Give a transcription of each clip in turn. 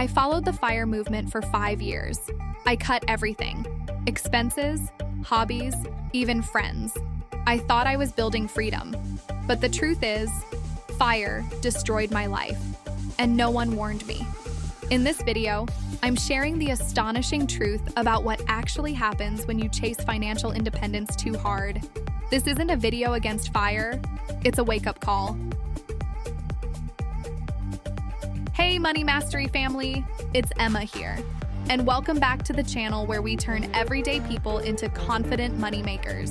I followed the FIRE movement for 5 years. I cut everything: expenses, hobbies, even friends. I thought I was building freedom. But the truth is, FIRE destroyed my life, and no one warned me. In this video, I'm sharing the astonishing truth about what actually happens when you chase financial independence too hard. This isn't a video against FIRE, it's a wake-up call. Hey Money Mastery family, it's Emma here, and welcome back to the channel where we turn everyday people into confident money makers.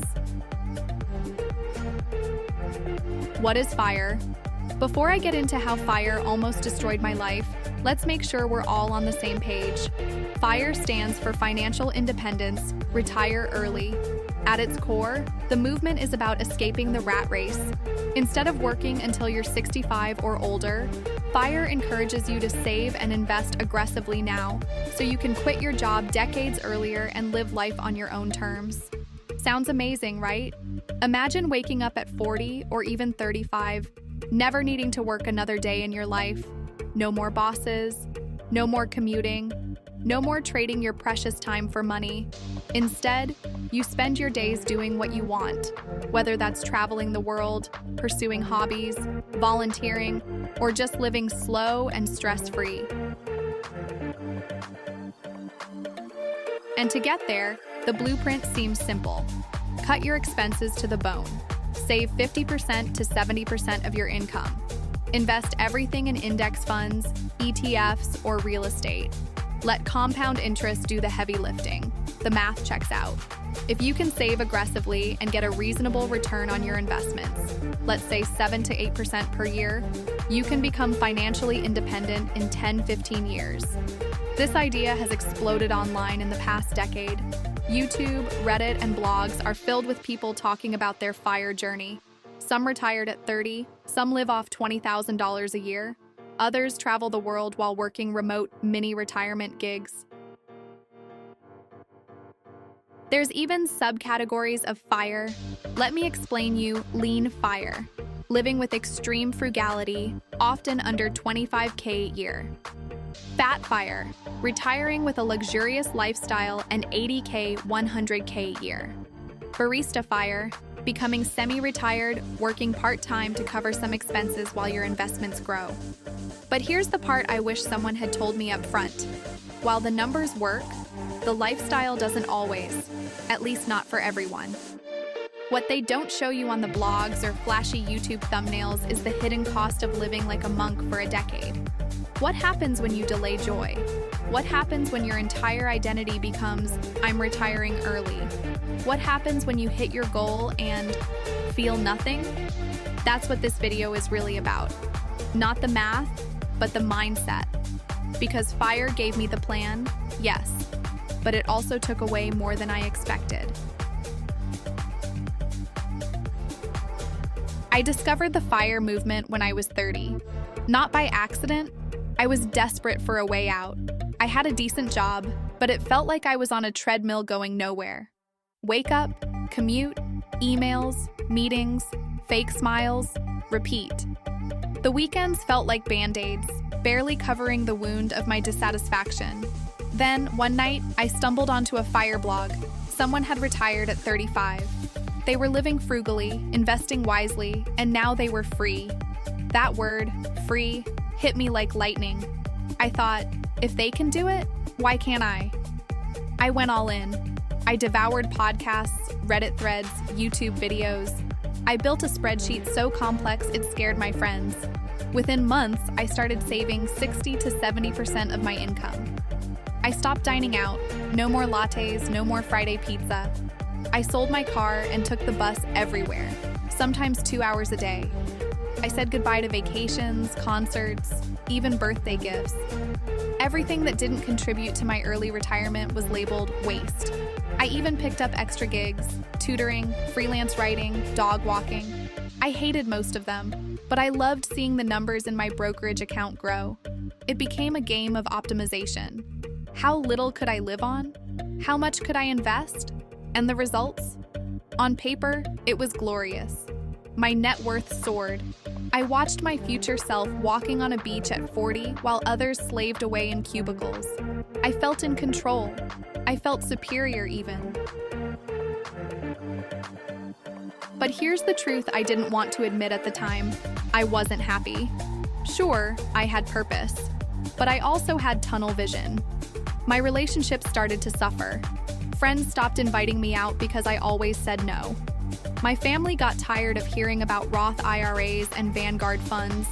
What is FIRE? Before I get into how FIRE almost destroyed my life, let's make sure we're all on the same page. FIRE stands for Financial Independence, Retire Early. At its core, the movement is about escaping the rat race. Instead of working until you're 65 or older, FIRE encourages you to save and invest aggressively now, so you can quit your job decades earlier and live life on your own terms. Sounds amazing, right? Imagine waking up at 40 or even 35, never needing to work another day in your life. No more bosses, no more commuting, no more trading your precious time for money. Instead, you spend your days doing what you want, whether that's traveling the world, pursuing hobbies, volunteering, or just living slow and stress-free. And to get there, the blueprint seems simple. Cut your expenses to the bone. Save 50% to 70% of your income. Invest everything in index funds, ETFs, or real estate. Let compound interest do the heavy lifting. The math checks out. If you can save aggressively and get a reasonable return on your investments, let's say 7 to 8% per year, you can become financially independent in 10-15 years. This idea has exploded online in the past decade. YouTube, Reddit, and blogs are filled with people talking about their FIRE journey. Some retired at 30, some live off $20,000 a year, others travel the world while working remote mini-retirement gigs. There's even subcategories of FIRE. Let me explain you lean FIRE, living with extreme frugality, often under $25K a year. Fat FIRE, retiring with a luxurious lifestyle and $80K, $100K a year. Barista FIRE, becoming semi-retired, working part-time to cover some expenses while your investments grow. But here's the part I wish someone had told me up front. While the numbers work, the lifestyle doesn't always, at least not for everyone. What they don't show you on the blogs or flashy YouTube thumbnails is the hidden cost of living like a monk for a decade. What happens when you delay joy? What happens when your entire identity becomes, I'm retiring early? What happens when you hit your goal and feel nothing? That's what this video is really about. Not the math, but the mindset. Because FIRE gave me the plan, yes, but it also took away more than I expected. I discovered the FIRE movement when I was 30. Not by accident, I was desperate for a way out. I had a decent job, but it felt like I was on a treadmill going nowhere. Wake up, commute, emails, meetings, fake smiles, repeat. The weekends felt like band-aids, barely covering the wound of my dissatisfaction. Then, one night, I stumbled onto a FIRE blog. Someone had retired at 35. They were living frugally, investing wisely, and now they were free. That word, free, hit me like lightning. I thought, if they can do it, why can't I? I went all in. I devoured podcasts, Reddit threads, YouTube videos. I built a spreadsheet so complex it scared my friends. Within months, I started saving 60 to 70% of my income. I stopped dining out, no more lattes, no more Friday pizza. I sold my car and took the bus everywhere, sometimes 2 hours a day. I said goodbye to vacations, concerts, even birthday gifts. Everything that didn't contribute to my early retirement was labeled waste. I even picked up extra gigs, tutoring, freelance writing, dog walking. I hated most of them, but I loved seeing the numbers in my brokerage account grow. It became a game of optimization. How little could I live on? How much could I invest? And the results? On paper, it was glorious. My net worth soared. I watched my future self walking on a beach at 40 while others slaved away in cubicles. I felt in control. I felt superior even. But here's the truth I didn't want to admit at the time. I wasn't happy. Sure, I had purpose, but I also had tunnel vision. My relationships started to suffer. Friends stopped inviting me out because I always said no. My family got tired of hearing about Roth IRAs and Vanguard funds.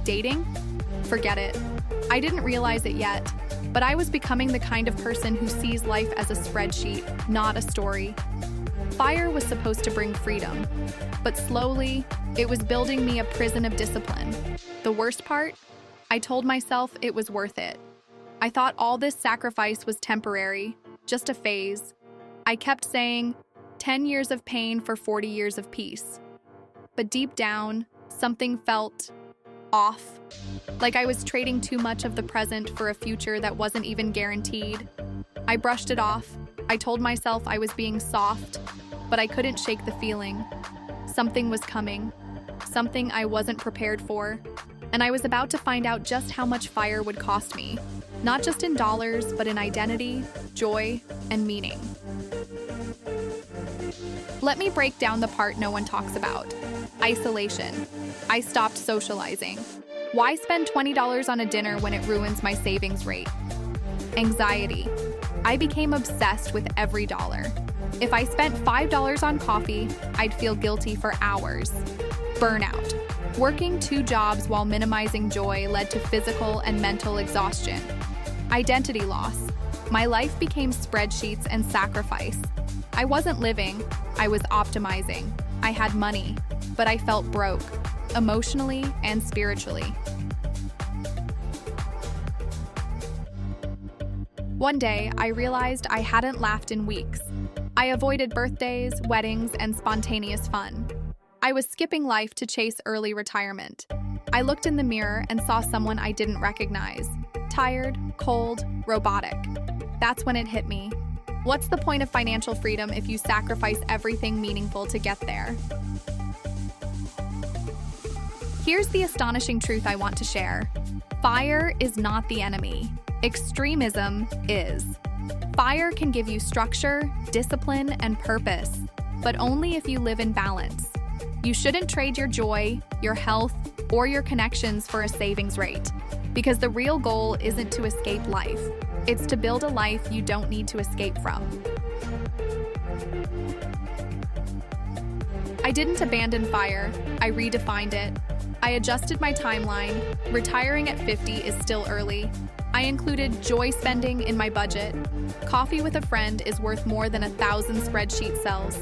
Dating? Forget it. I didn't realize it yet, but I was becoming the kind of person who sees life as a spreadsheet, not a story. FIRE was supposed to bring freedom, but slowly, it was building me a prison of discipline. The worst part? I told myself it was worth it. I thought all this sacrifice was temporary, just a phase. I kept saying, 10 years of pain for 40 years of peace. But deep down, something felt off, like I was trading too much of the present for a future that wasn't even guaranteed. I brushed it off. I told myself I was being soft, but I couldn't shake the feeling. Something was coming, something I wasn't prepared for, and I was about to find out just how much FIRE would cost me, not just in dollars, but in identity, joy, and meaning. Let me break down the part no one talks about. Isolation. I stopped socializing. Why spend $20 on a dinner when it ruins my savings rate? Anxiety. I became obsessed with every dollar. If I spent $5 on coffee, I'd feel guilty for hours. Burnout. Working 2 jobs while minimizing joy led to physical and mental exhaustion. Identity loss. My life became spreadsheets and sacrifice. I wasn't living, I was optimizing. I had money, but I felt broke, emotionally and spiritually. One day, I realized I hadn't laughed in weeks. I avoided birthdays, weddings, and spontaneous fun. I was skipping life to chase early retirement. I looked in the mirror and saw someone I didn't recognize. Tired, cold, robotic. That's when it hit me. What's the point of financial freedom if you sacrifice everything meaningful to get there? Here's the astonishing truth I want to share. FIRE is not the enemy. Extremism is. FIRE can give you structure, discipline, and purpose, but only if you live in balance. You shouldn't trade your joy, your health, or your connections for a savings rate, because the real goal isn't to escape life. It's to build a life you don't need to escape from. I didn't abandon FIRE, I redefined it. I adjusted my timeline. Retiring at 50 is still early. I included joy spending in my budget. Coffee with a friend is worth more than 1,000 spreadsheet cells.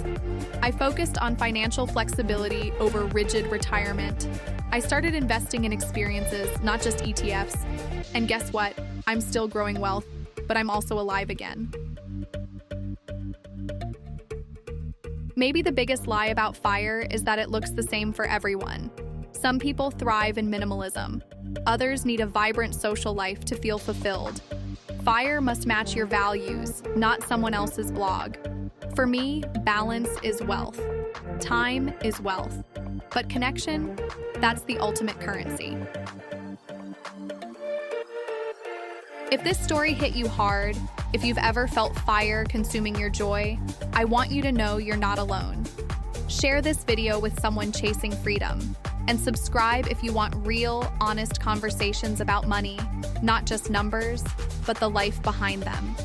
I focused on financial flexibility over rigid retirement. I started investing in experiences, not just ETFs. And guess what? I'm still growing wealth, but I'm also alive again. Maybe the biggest lie about FIRE is that it looks the same for everyone. Some people thrive in minimalism. Others need a vibrant social life to feel fulfilled. FIRE must match your values, not someone else's blog. For me, balance is wealth. Time is wealth. But connection, that's the ultimate currency. If this story hit you hard, if you've ever felt FIRE consuming your joy, I want you to know you're not alone. Share this video with someone chasing freedom, and subscribe if you want real, honest conversations about money, not just numbers, but the life behind them.